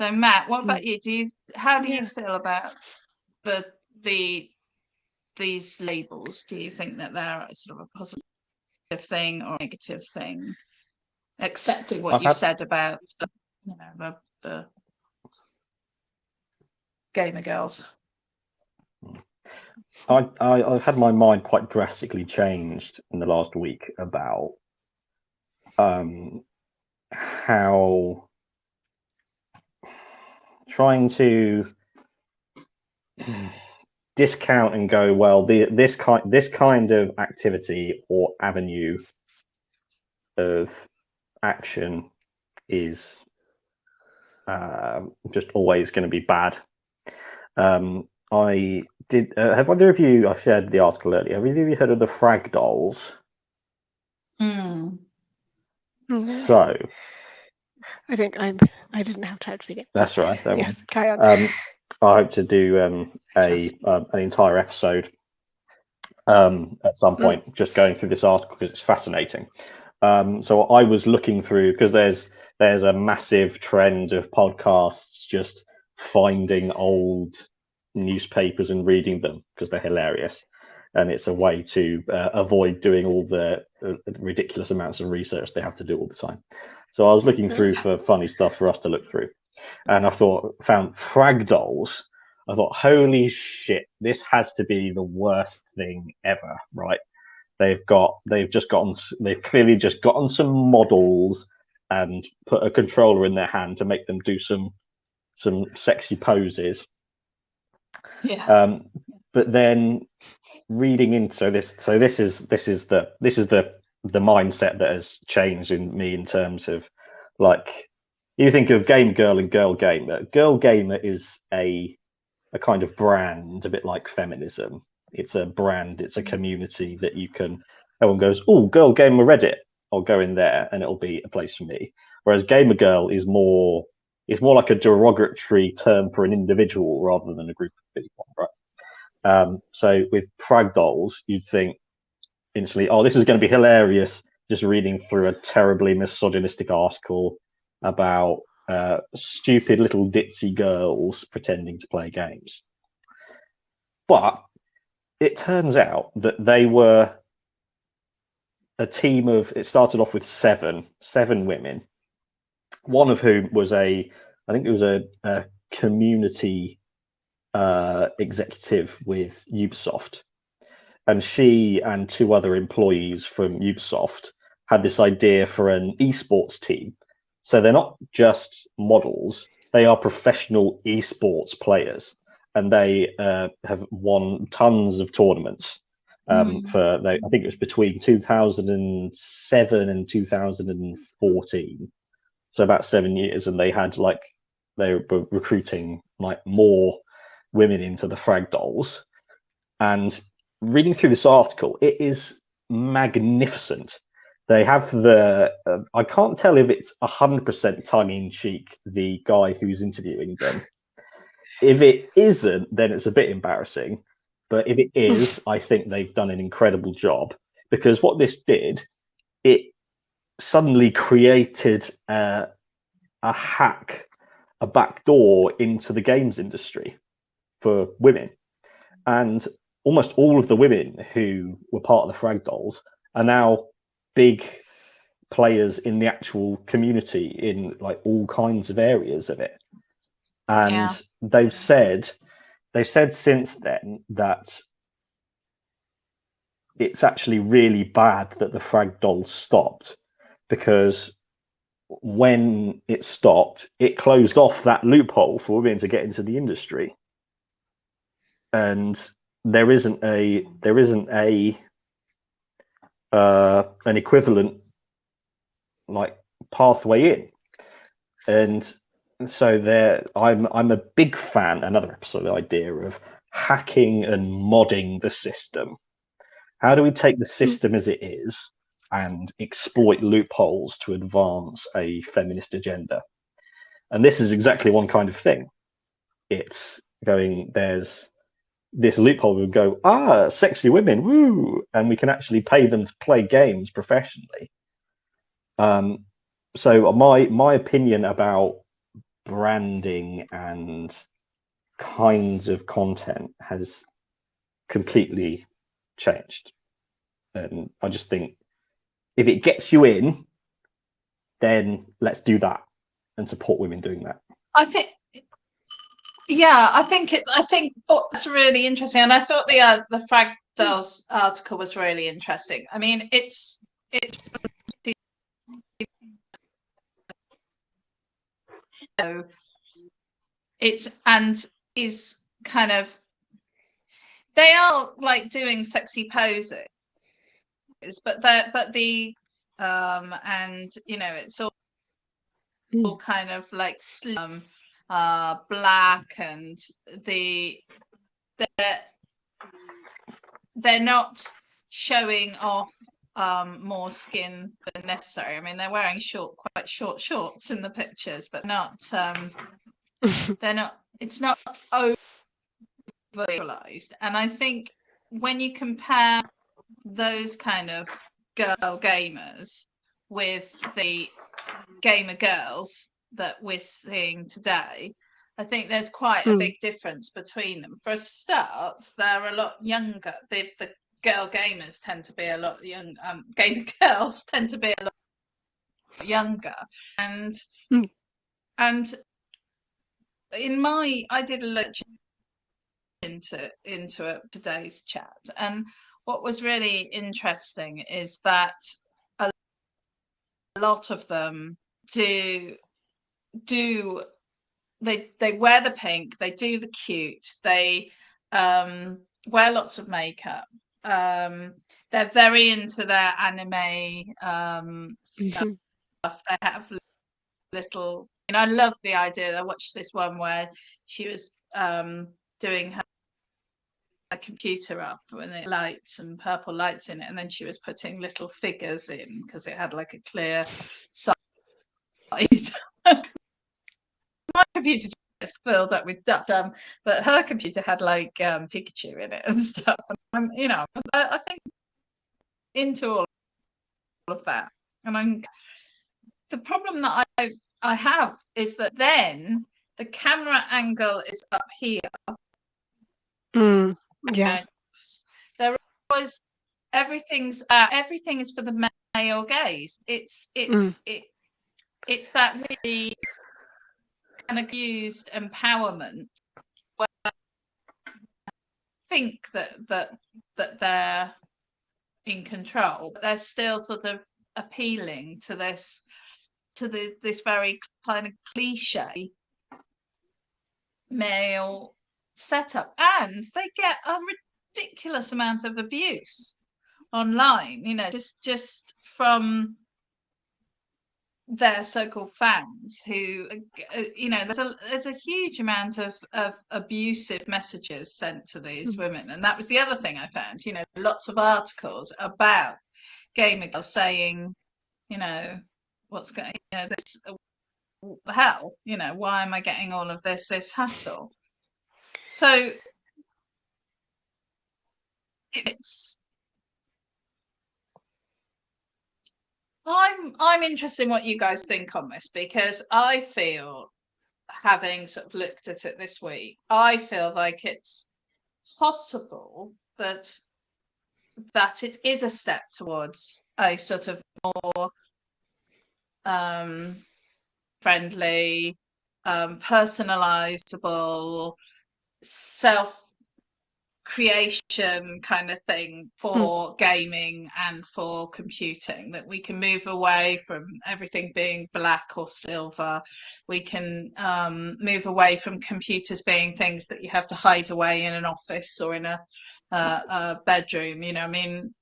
So Matt, what about you? How do you feel about these labels? Do you think that they're sort of a positive thing or a negative thing? Accepting what you've said about the gamer girls. I've had my mind quite drastically changed in the last week about how trying to discount and go, well, this kind of activity or avenue of action is just always going to be bad. I did. Have either of you? I shared the article earlier. Have either of you heard of the frag dolls? So, I think I didn't have time to read it. That's right. Yes, carry on. I hope to do an entire episode at some point, just going through this article because it's fascinating. So I was looking through, because there's a massive trend of podcasts just finding old newspapers and reading them because they're hilarious, and it's a way to avoid doing all the ridiculous amounts of research they have to do all the time. So I was looking through for funny stuff for us to look through, and I found frag dolls. I thought, holy shit, this has to be the worst thing ever, right? They've clearly just gotten some models and put a controller in their hand to make them do some sexy poses. Yeah. But then reading into this is the mindset that has changed in me, in terms of, like, you think of game girl and girl gamer. Girl gamer is a kind of brand, a bit like feminism. It's a brand, it's a community that everyone goes, oh, girl gamer Reddit, I'll go in there and it'll be a place for me. Whereas gamer girl is more like a derogatory term for an individual rather than a group of people, right? So with frag dolls, you'd think instantly, oh, this is going to be hilarious, just reading through a terribly misogynistic article about stupid little ditzy girls pretending to play games. But it turns out that they were a team of, it started off with seven women, one of whom was I think it was a community executive with Ubisoft. And she and two other employees from Ubisoft had this idea for an esports team. So they're not just models, they are professional esports players. And they have won tons of tournaments I think it was between 2007 and 2014. So about 7 years. And they were recruiting more women into the frag dolls. And reading through this article, it is magnificent. They have I can't tell if it's 100% tongue-in-cheek, the guy who's interviewing them. If it isn't, then it's a bit embarrassing. But if it is, I think they've done an incredible job, because what this did, it suddenly created a backdoor into the games industry for women. And almost all of the women who were part of the frag dolls are now big players in the actual community in all kinds of areas of it. And they've said since then that it's actually really bad that the frag dolls stopped, because when it stopped, it closed off that loophole for women to get into the industry. And there isn't an equivalent pathway in. And so I'm a big fan, another episode idea of hacking and modding the system. How do we take the system as it is and exploit loopholes to advance a feminist agenda? And this is exactly one kind of thing. It's going, there's this loophole, we would go, sexy women, woo, and we can actually pay them to play games professionally. So my opinion about branding and kinds of content has completely changed. And I just think if it gets you in, then let's do that and support women doing that. I think that's really interesting, and I thought the Fragdals article was really interesting. I mean, it's and is kind of, they are like doing sexy poses, but the and you know, it's all kind of like black, and they're not showing off more skin than necessary. I mean, they're wearing quite short shorts in the pictures, but not they're not, it's not overvisualized. And I think when you compare those kind of girl gamers with the gamer girls that we're seeing today, I think there's quite a big difference between them. For a start, they're a lot younger. The girl gamers tend to be a lot young. Gamer girls tend to be a lot younger, and I did a look into today's chat, and what was really interesting is that a lot of them do they wear the pink, they do the cute, they wear lots of makeup, they're very into their anime stuff. They have little, and I love the idea. I watched this one where she was doing her computer up with it lights and purple lights in it, and then she was putting little figures in because it had like a clear side. My computer just filled up with dust, but her computer had like Pikachu in it and stuff. And you know, I think into all of that, and the problem that I have is that then the camera angle is up here. Yeah. There was everything is for the male gaze. It's that really kind of used empowerment where I think that they're in control, but they're still sort of appealing to this very kind of cliche male setup, and they get a ridiculous amount of abuse online, you know, just from their so-called fans who, you know, there's a huge amount of abusive messages sent to these women. And that was the other thing I found, you know, lots of articles about gamer girls saying, you know, what's going, you know, this hell, you know, why am I getting all of this hassle? So I'm interested in what you guys think on this, because I feel, having sort of looked at it this week, I feel like it's possible that it is a step towards a sort of more friendly, personalizable, self creation kind of thing for gaming and for computing, that we can move away from everything being black or silver. We can move away from computers being things that you have to hide away in an office or in a bedroom. You know, I mean,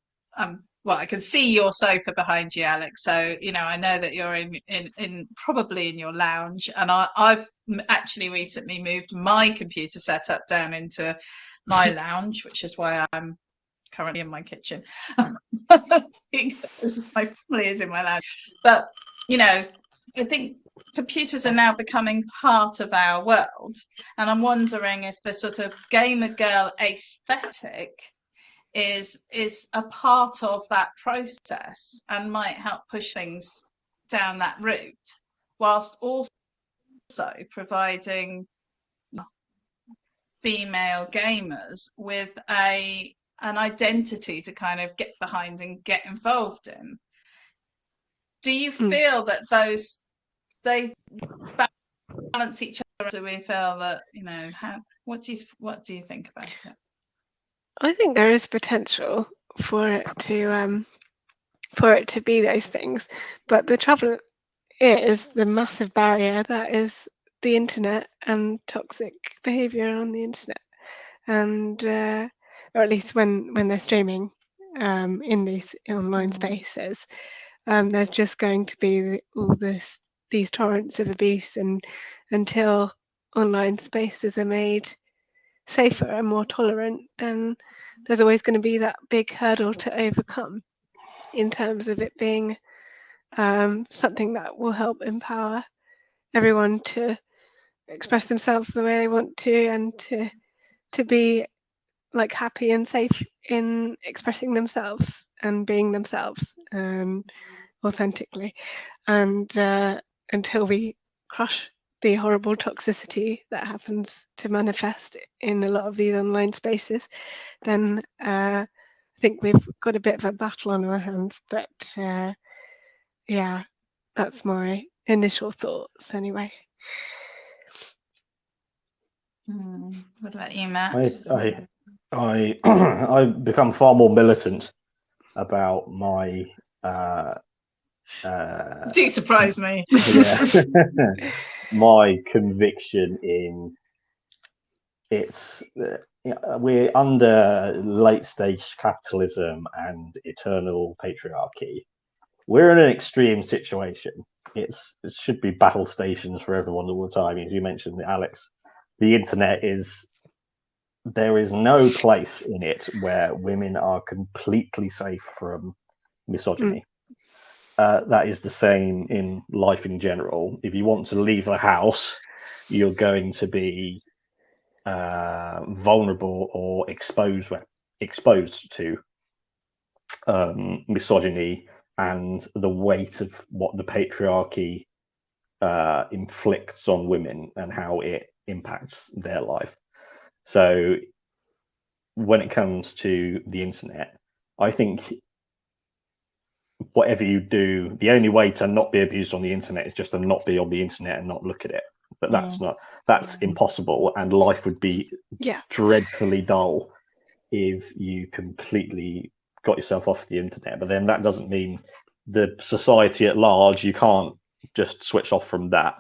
well, I can see your sofa behind you, Alex. So, you know, I know that you're in probably in your lounge, and I've actually recently moved my computer setup down into my lounge, which is why I'm currently in my kitchen, because my family is in my lounge. But, you know, I think computers are now becoming part of our world, and I'm wondering if the sort of gamer girl aesthetic is a part of that process and might help push things down that route, whilst also also providing female gamers with an identity to kind of get behind and get involved in. Do you feel that they balance each other? Do we feel that, you know, what do you think about it? I think there is potential for it to be those things, but the trouble is the massive barrier that is the internet and toxic behavior on the internet, and or at least when they're streaming in these online spaces, there's just going to be these torrents of abuse, and until online spaces are made safer and more tolerant, then there's always going to be that big hurdle to overcome in terms of it being something that will help empower everyone to express themselves the way they want to, and to be like happy and safe in expressing themselves and being themselves authentically. And until we crush the horrible toxicity that happens to manifest in a lot of these online spaces, then I think we've got a bit of a battle on our hands. But yeah, that's my initial thoughts anyway. What about you, Matt? I've become far more militant about my Do surprise me. Yeah, my conviction in we're under late stage capitalism and eternal patriarchy. We're in an extreme situation. It should be battle stations for everyone all the time. As you mentioned, Alex, the internet there is no place in it where women are completely safe from misogyny. That is the same in life in general. If you want to leave a house, you're going to be vulnerable or exposed to misogyny and the weight of what the patriarchy inflicts on women and how it impacts their life. So when it comes to the internet, I think whatever you do, the only way to not be abused on the internet is just to not be on the internet and not look at it. But that's impossible, and life would be dreadfully dull if you completely got yourself off the internet. But then that doesn't mean the society at large, you can't just switch off from that.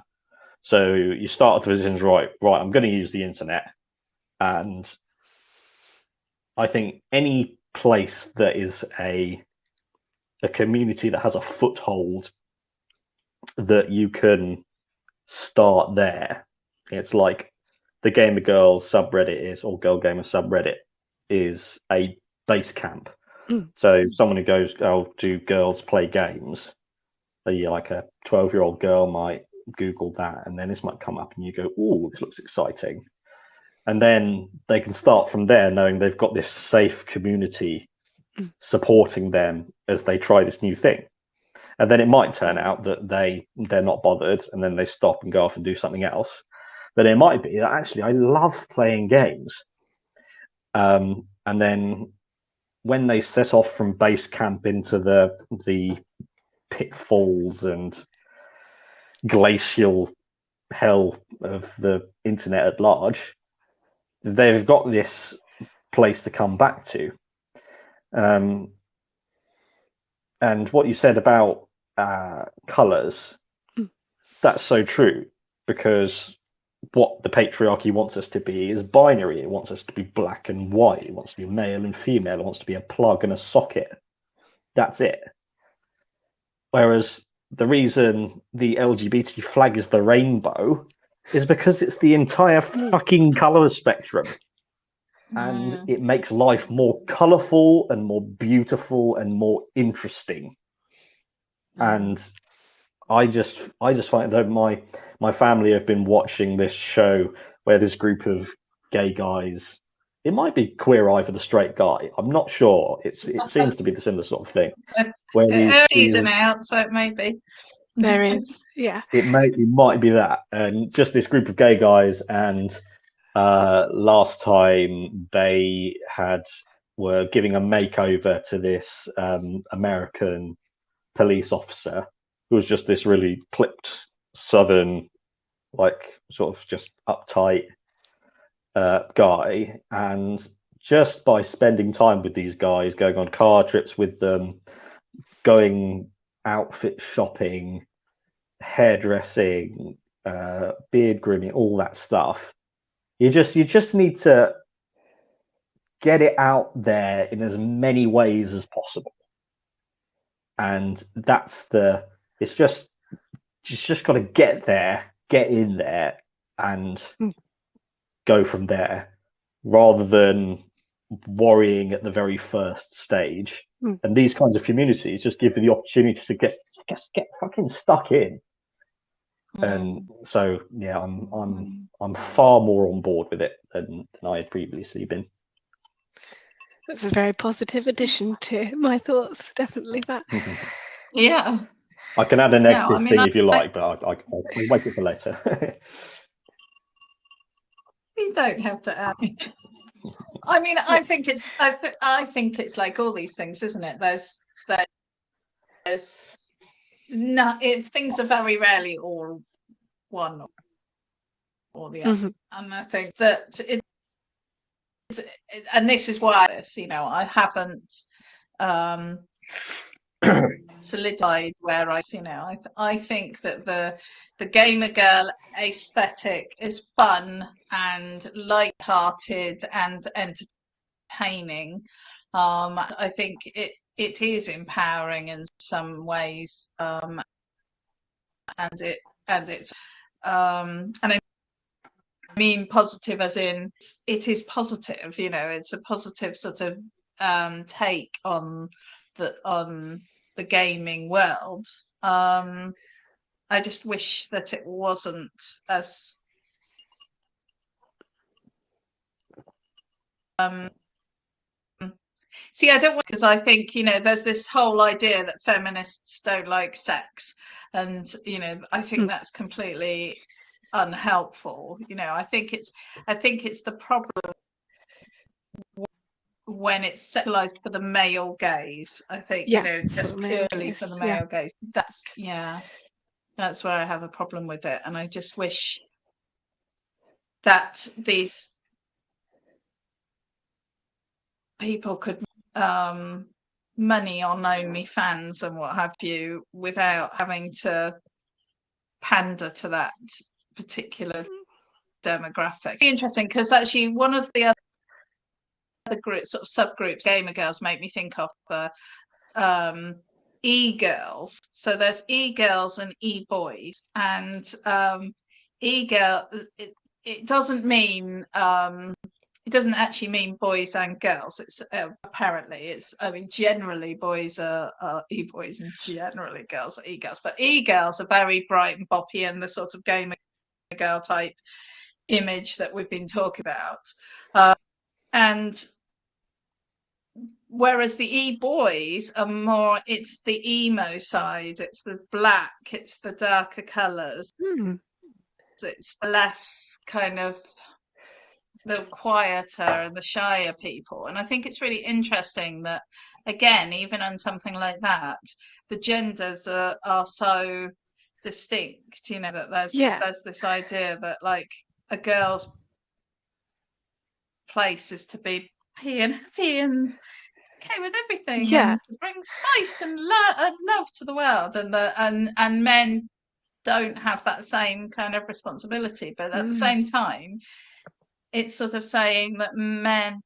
So you start with the positions, right, I'm going to use the internet. And I think any place that is a community that has a foothold, that you can start there. It's like the Gamer Girls subreddit is, or Girl Gamer subreddit is a base camp. So someone who goes, oh, do girls play games? Like a 12-year-old girl might Google that, and then this might come up and you go, oh, this looks exciting. And then they can start from there, knowing they've got this safe community supporting them as they try this new thing. And then it might turn out that they're not bothered, and then they stop and go off and do something else. But it might be that actually I love playing games. And then when they set off from base camp into the pitfalls and glacial hell of the internet at large, they've got this place to come back to. And what you said about colors, that's so true, because what the patriarchy wants us to be is binary. It wants us to be black and white. It wants to be male and female. It wants to be a plug and a socket. That's it. Whereas the reason the LGBT flag is the rainbow is because it's the entire fucking color spectrum. And it makes life more colorful and more beautiful and more interesting. And I just find that my family have been watching this show where this group of gay guys, it might be Queer Eye for the Straight Guy, I'm not sure. It seems to be the similar sort of thing. Where season out, so it may be. There is, yeah. It might be that, and just this group of gay guys. And last time they were giving a makeover to this American police officer who was just this really clipped Southern, like sort of just uptight guy. And just by spending time with these guys, going on car trips with them, going outfit shopping, hairdressing, beard grooming, all that stuff, you just need to get it out there in as many ways as possible. And it's just got to get there, get in there, and go from there, rather than worrying at the very first stage. And these kinds of communities just give you the opportunity to get fucking stuck in. And so yeah, I'm far more on board with it than I had previously been. That's a very positive addition to my thoughts, definitely that. Yeah. I can add a negative thing if you like, but I'll wait it for later. You don't have to add. I mean, I think it's like all these things, isn't it? There's no, things are very rarely all one or the other, and I think that and this is why I haven't solidified where I think that the gamer girl aesthetic is fun and light-hearted and entertaining. I think it is empowering in some ways, and it's and I mean positive as in it is positive, it's a positive sort of take on the gaming world. I just wish that it wasn't as see, I don't want, because I think there's this whole idea that feminists don't like sex, and I think that's completely unhelpful. I think it's the problem when it's sexualized for the male gaze. I think just purely for the male gaze. That's where I have a problem with it, and I just wish that these people could money on OnlyFans and what have you without having to pander to that particular demographic. Interesting, because actually one of the other groups, sort of subgroups, gamer girls, make me think of the e-girls. So there's e-girls and e-boys, and e-girl, it doesn't mean it doesn't actually mean boys and girls. It's apparently generally boys are e-boys and generally girls are e-girls. But e-girls are very bright and boppy and the sort of gamer girl type image that we've been talking about. And whereas the e-boys are more, it's the emo side, it's the black, it's the darker colours. It's the less kind of the quieter and the shyer people. And I think it's really interesting that, again, even on something like that, the genders are so distinct, that there's this idea that like a girl's place is to be happy and okay with everything, and to bring spice and love to the world, and men don't have that same kind of responsibility. But at the same time, it's sort of saying that men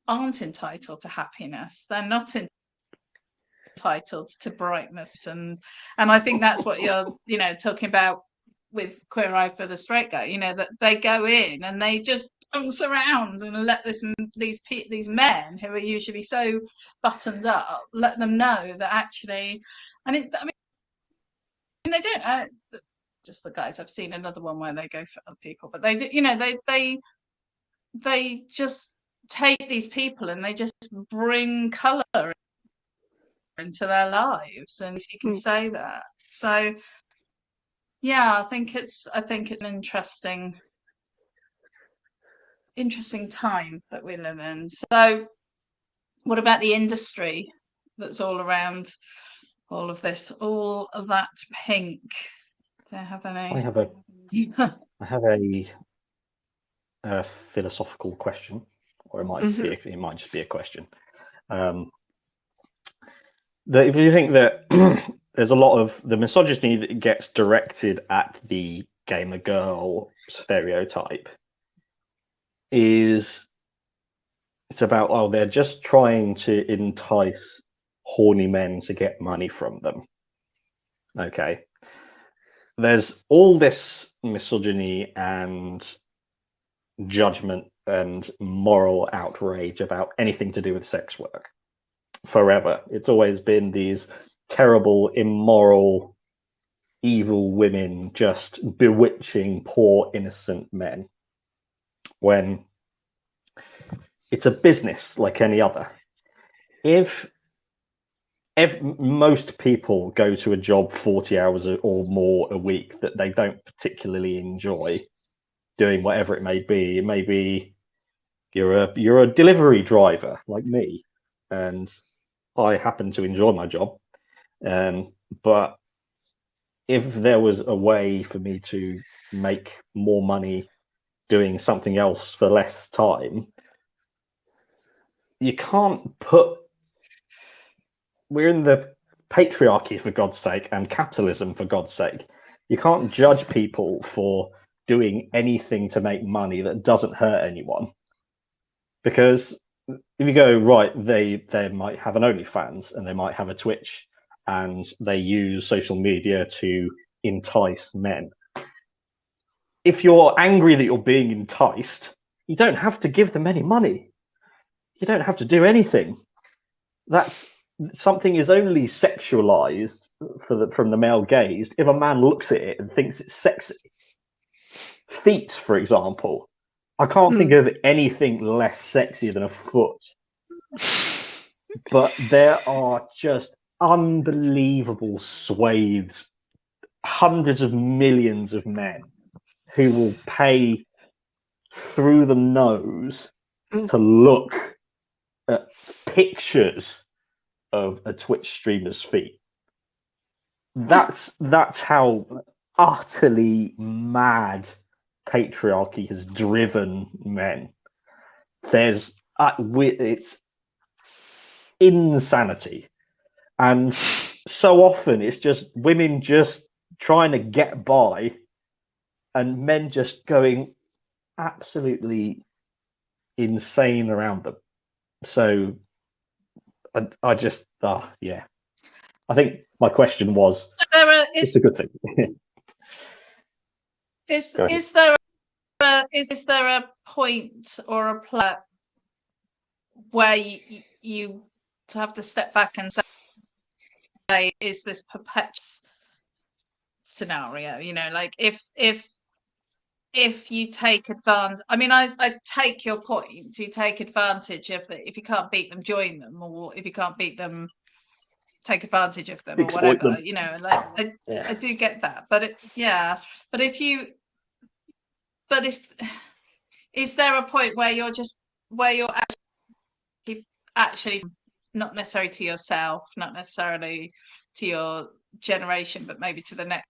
aren't entitled to happiness. They're not entitled to brightness, and I think that's what you're talking about with Queer Eye for the Straight Guy. That they go in and they just bounce around and let these men who are usually so buttoned up, let them know that actually, and they don't. Just the guys. I've seen another one where they go for other people, but they just take these people and they just bring colour into their lives, and you can say that. So yeah, I think it's an interesting time that we live in. So what about the industry that's all around all of this, all of that pink? Do you have any? I have a philosophical question, or it might just be a question. If you think that there's a lot of the misogyny that gets directed at the gamer girl stereotype, it's about, they're just trying to entice horny men to get money from them. Okay. There's all this misogyny and judgment and moral outrage about anything to do with sex work forever. It's always been these terrible, immoral, evil women just bewitching poor innocent men, when it's a business like any other. If most people go to a job 40 hours or more a week that they don't particularly enjoy doing, whatever it may be you're a delivery driver like me, and I happen to enjoy my job, but if there was a way for me to make more money doing something else for less time, you can't we're in the patriarchy, for God's sake, and capitalism, for God's sake. You can't judge people for doing anything to make money that doesn't hurt anyone. Because if you go, right, they might have an OnlyFans and they might have a Twitch, and they use social media to entice men. If you're angry that you're being enticed, you don't have to give them any money. You don't have to do anything. That's something is only sexualized from the male gaze if a man looks at it and thinks it's sexy. Feet, for example. I can't think of anything less sexy than a foot. But there are just unbelievable swathes, hundreds of millions of men who will pay through the nose to look at pictures of a Twitch streamer's feet. That's how utterly mad patriarchy has driven men. It's insanity, and so often it's just women just trying to get by, and men just going absolutely insane around them. So I just yeah. I think my question was, it's a good thing. Is there a point or a plot where you have to step back and say, is this perpetual scenario? You know, like if you take advantage, I mean, I take your point. You take advantage of it. If you can't beat them, join them, or if you can't beat them, take advantage of them, or whatever. You know, like I do get that, but is there a point where you're actually not necessarily to yourself, not necessarily to your generation, but maybe to the next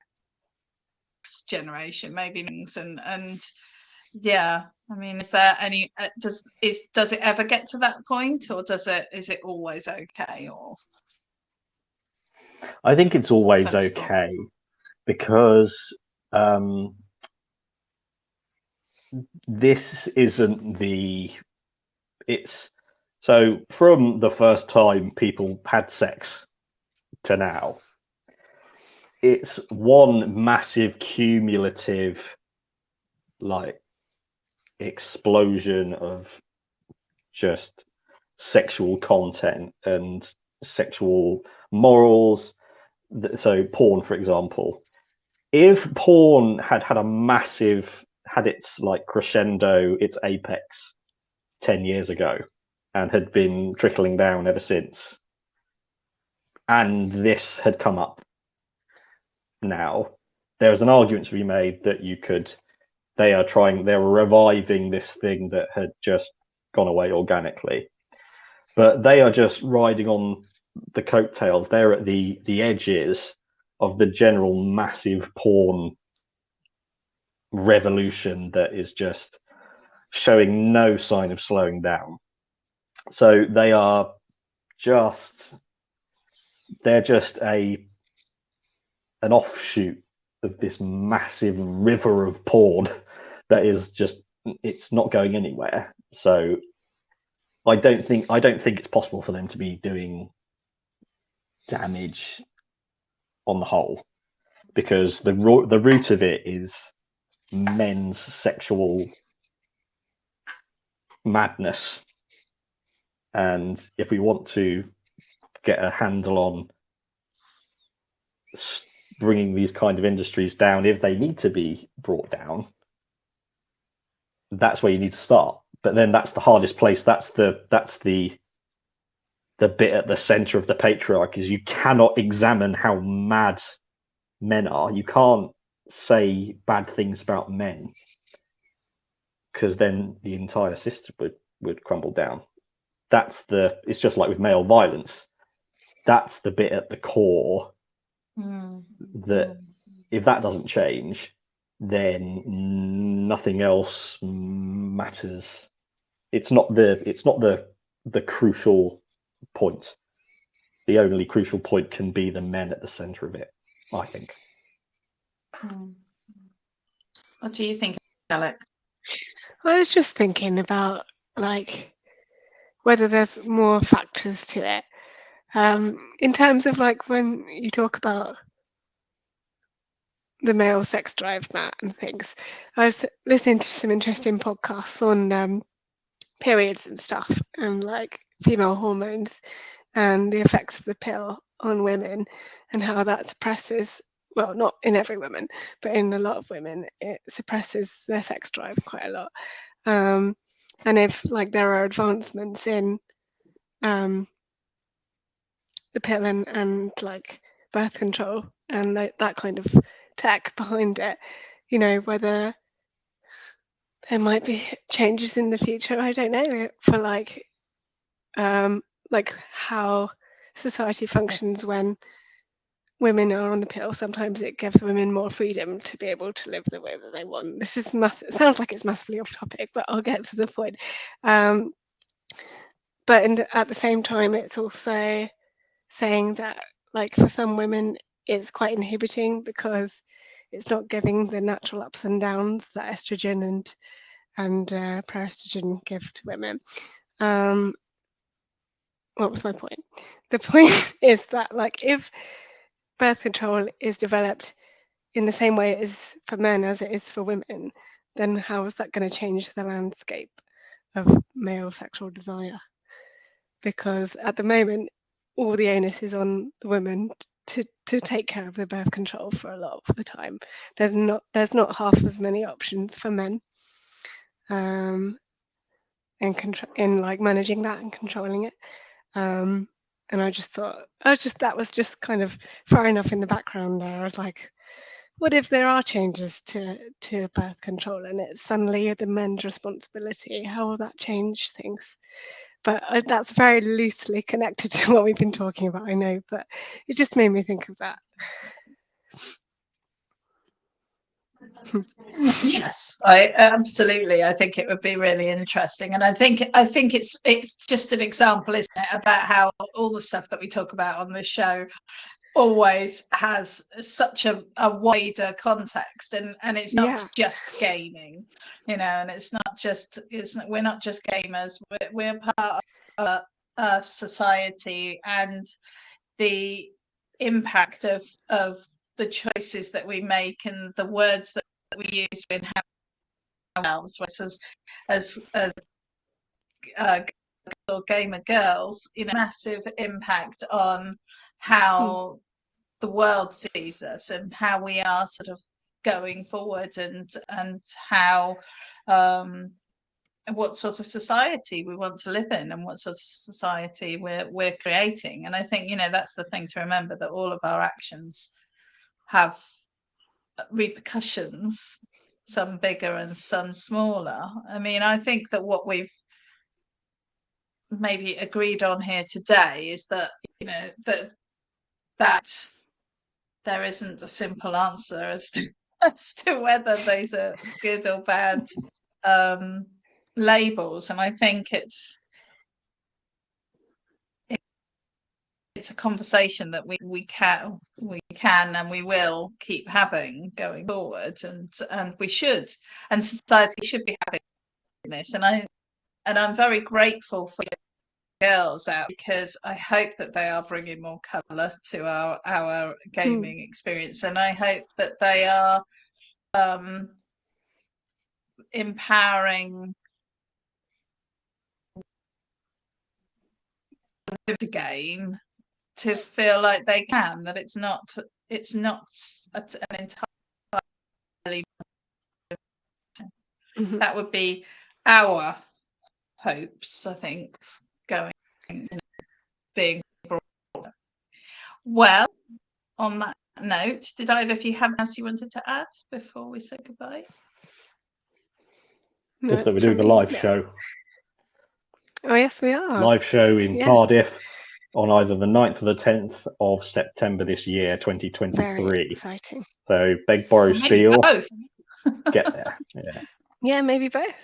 generation, maybe, and yeah, I mean, is there any does it ever get to that point, or is it always okay? Or I think it's always okay, because this isn't it's so from the first time people had sex to now, it's one massive cumulative like explosion of just sexual content and sexual morals. So porn, for example, if porn had its like crescendo, its apex 10 years ago, and had been trickling down ever since, and this had come up now, there's an argument to be made that they're reviving this thing that had just gone away organically, but they are just riding on the coattails. They're at the edges of the general massive porn revolution that is just showing no sign of slowing down. So they're just an offshoot of this massive river of porn that is just, it's not going anywhere. So I don't think it's possible for them to be doing damage on the whole, because the root of it is men's sexual madness. And if we want to get a handle on bringing these kind of industries down, if they need to be brought down, that's where you need to start. But then that's the hardest place. That's the bit at the center of the patriarchy, is you cannot examine how mad men are. You can't say bad things about men, because then the entire system would crumble down. It's just like with male violence. That's the bit at the core that if that doesn't change, then nothing else matters. It's not the crucial point. The only crucial point can be the men at the center of it, I think. What do you think, Alex? I was just thinking about like whether there's more factors to it. In terms of like when you talk about the male sex drive, Matt, and things, I was listening to some interesting podcasts on periods and stuff, and like female hormones and the effects of the pill on women, and how that suppresses, well, not in every woman, but in a lot of women, it suppresses their sex drive quite a lot. And if like there are advancements in the pill and like birth control and like that kind of tech behind it, you know, whether there might be changes in the future, I don't know, for like how society functions when women are on the pill. Sometimes it gives women more freedom to be able to live the way that they want. This is it sounds like it's massively off topic, but I'll get to the point. But at the same time, it's also saying that, like, for some women, it's quite inhibiting because it's not giving the natural ups and downs that estrogen and proestrogen give to women. What was my point? The point is that, like, if birth control is developed in the same way it is for men as it is for women, then how is that going to change the landscape of male sexual desire? Because at the moment, all the onus is on the women to take care of the birth control for a lot of the time. There's not half as many options for men in like managing that and controlling it. And I just thought, that was just kind of far enough in the background there. I was like, what if there are changes to birth control and it's suddenly the men's responsibility? How will that change things? But that's very loosely connected to what we've been talking about, I know, but it just made me think of that. Yes, I think it would be really interesting, and I think it's just an example, isn't it, about how all the stuff that we talk about on this show always has such a wider context, and it's not just gaming, you know, and we're not just gamers, we're part of a society, and the impact of the choices that we make and the words that we use in ourselves as or gamer girls, you know, massive impact on how the world sees us and how we are sort of going forward, and how what sort of society we want to live in and what sort of society we're creating. And I think, that's the thing to remember, that all of our actions have repercussions, some bigger and some smaller. I mean, I think that what we've maybe agreed on here today is that, that there isn't a simple answer as to whether those are good or bad labels. And I think it's a conversation that we can and we will keep having going forward, and we should, and society should be having this. And I'm very grateful for girls out, because I hope that they are bringing more colour to our gaming experience, and I hope that they are empowering the game to feel like they can, that it's not an entirely that would be our hopes, I think, going, being brought. Well, on that note, did either of you have anything else you wanted to add before we say goodbye? Just that we're doing a live show. Oh, yes, we are. Live show in Cardiff on either the 9th or the 10th of September this year, 2023. Very exciting. So beg, borrow, steal. Both. Get there. Yeah. Yeah, maybe both.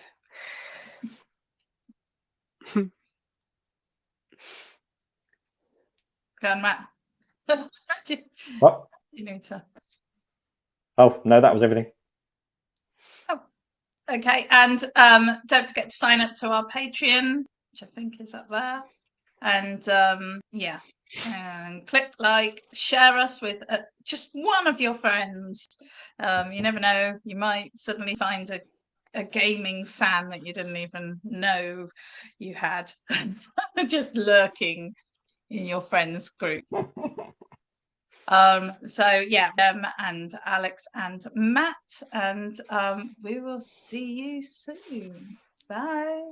Go on, Matt. What? You need to. Oh, no, that was everything. Oh, okay. And don't forget to sign up to our Patreon, which I think is up there. And and click like, share us with just one of your friends. You never know, you might suddenly find a gaming fan that you didn't even know you had just lurking in your friends group. And Alex and Matt, and we will see you soon. Bye.